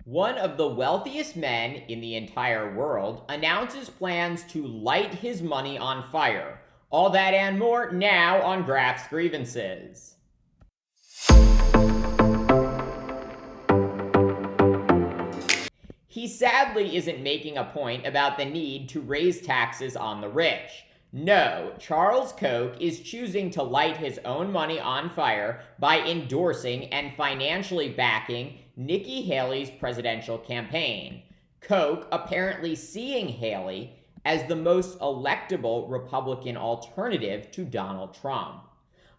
One of the wealthiest men in the entire world announces plans to light his money on fire. All that and more now on Graph's Grievances. He sadly isn't making a point about the need to raise taxes on the rich. No, Charles Koch is choosing to light his own money on fire by endorsing and financially backing Nikki Haley's presidential campaign. Koch apparently seeing Haley as the most electable Republican alternative to Donald Trump.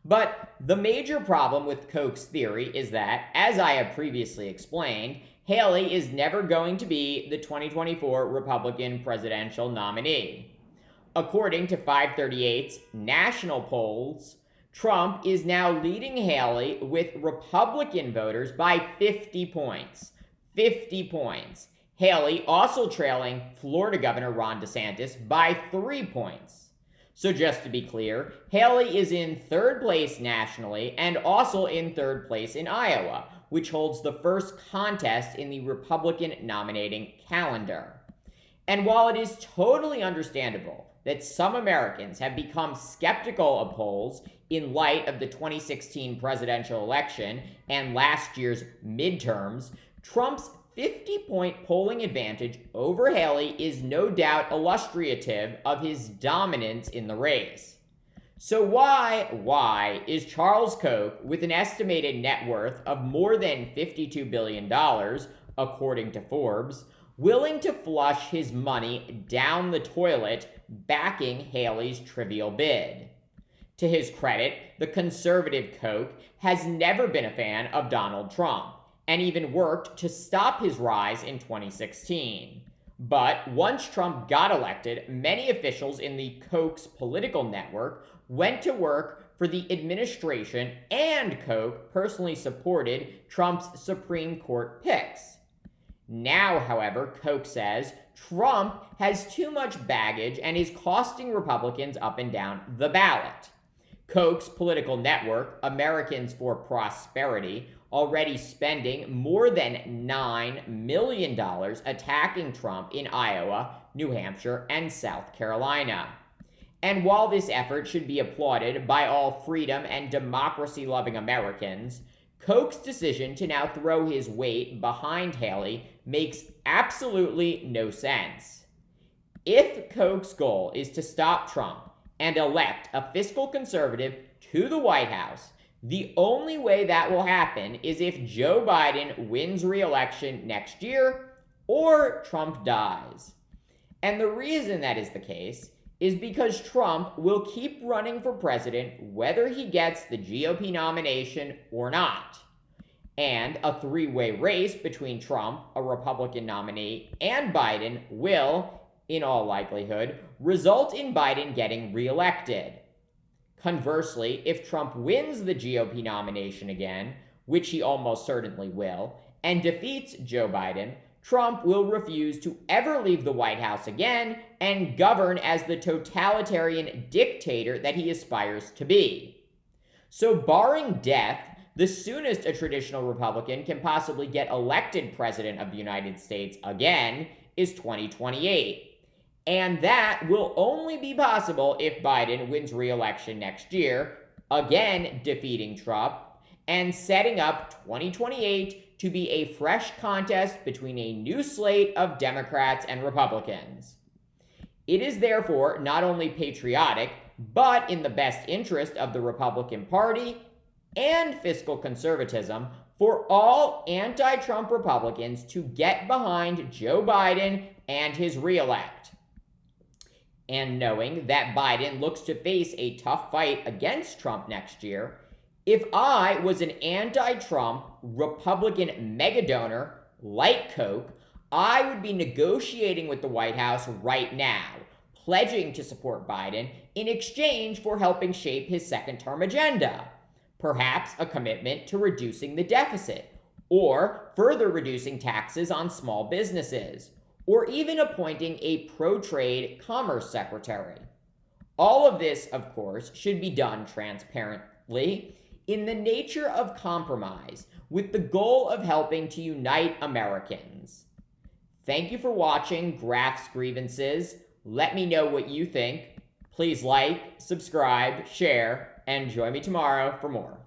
But the major problem with Koch's theory is that, as I have previously explained, Haley is never going to be the 2024 Republican presidential nominee. According to 538's national polls, Trump is now leading Haley with Republican voters by 50 points. 50 points. Haley also trailing Florida Governor Ron DeSantis by 3 points. So just to be clear, Haley is in third place nationally and also in third place in Iowa, which holds the first contest in the Republican nominating calendar. And while it is totally understandable that some Americans have become skeptical of polls in light of the 2016 presidential election and last year's midterms, Trump's 50-point polling advantage over Haley is no doubt illustrative of his dominance in the race. So why is Charles Koch, with an estimated net worth of more than $52 billion, according to Forbes, willing to flush his money down the toilet backing Haley's trivial bid? To his credit, the conservative Koch has never been a fan of Donald Trump, and even worked to stop his rise in 2016. But once Trump got elected, many officials in the Koch's political network went to work for the administration, and Koch personally supported Trump's Supreme Court picks. Now, however, Koch says Trump has too much baggage and is costing Republicans up and down the ballot. Koch's political network, Americans for Prosperity, already spending more than $9 million attacking Trump in Iowa, New Hampshire, and South Carolina. And while this effort should be applauded by all freedom and democracy-loving Americans, Koch's decision to now throw his weight behind Haley makes absolutely no sense. If Koch's goal is to stop Trump and elect a fiscal conservative to the White House, the only way that will happen is if Joe Biden wins re-election next year or Trump dies. And the reason that is the case is because Trump will keep running for president whether he gets the GOP nomination or not. And a three-way race between Trump, a Republican nominee, and Biden will, in all likelihood, result in Biden getting reelected. Conversely, if Trump wins the GOP nomination again, which he almost certainly will, and defeats Joe Biden, Trump will refuse to ever leave the White House again and govern as the totalitarian dictator that he aspires to be. So, barring death, the soonest a traditional Republican can possibly get elected president of the United States again is 2028. And that will only be possible if Biden wins re-election next year, again defeating Trump, and setting up 2028 to be a fresh contest between a new slate of Democrats and Republicans. It is therefore not only patriotic, but in the best interest of the Republican Party and fiscal conservatism for all anti-Trump Republicans to get behind Joe Biden and his re-elect. And knowing that Biden looks to face a tough fight against Trump next year, if I was an anti-Trump Republican megadonor like Koch, I would be negotiating with the White House right now, pledging to support Biden in exchange for helping shape his second-term agenda. Perhaps a commitment to reducing the deficit, or further reducing taxes on small businesses, or even appointing a pro-trade commerce secretary. All of this, of course, should be done transparently in the nature of compromise with the goal of helping to unite Americans. Thank you for watching Graph's Grievances. Let me know what you think. Please like, subscribe, share, and join me tomorrow for more.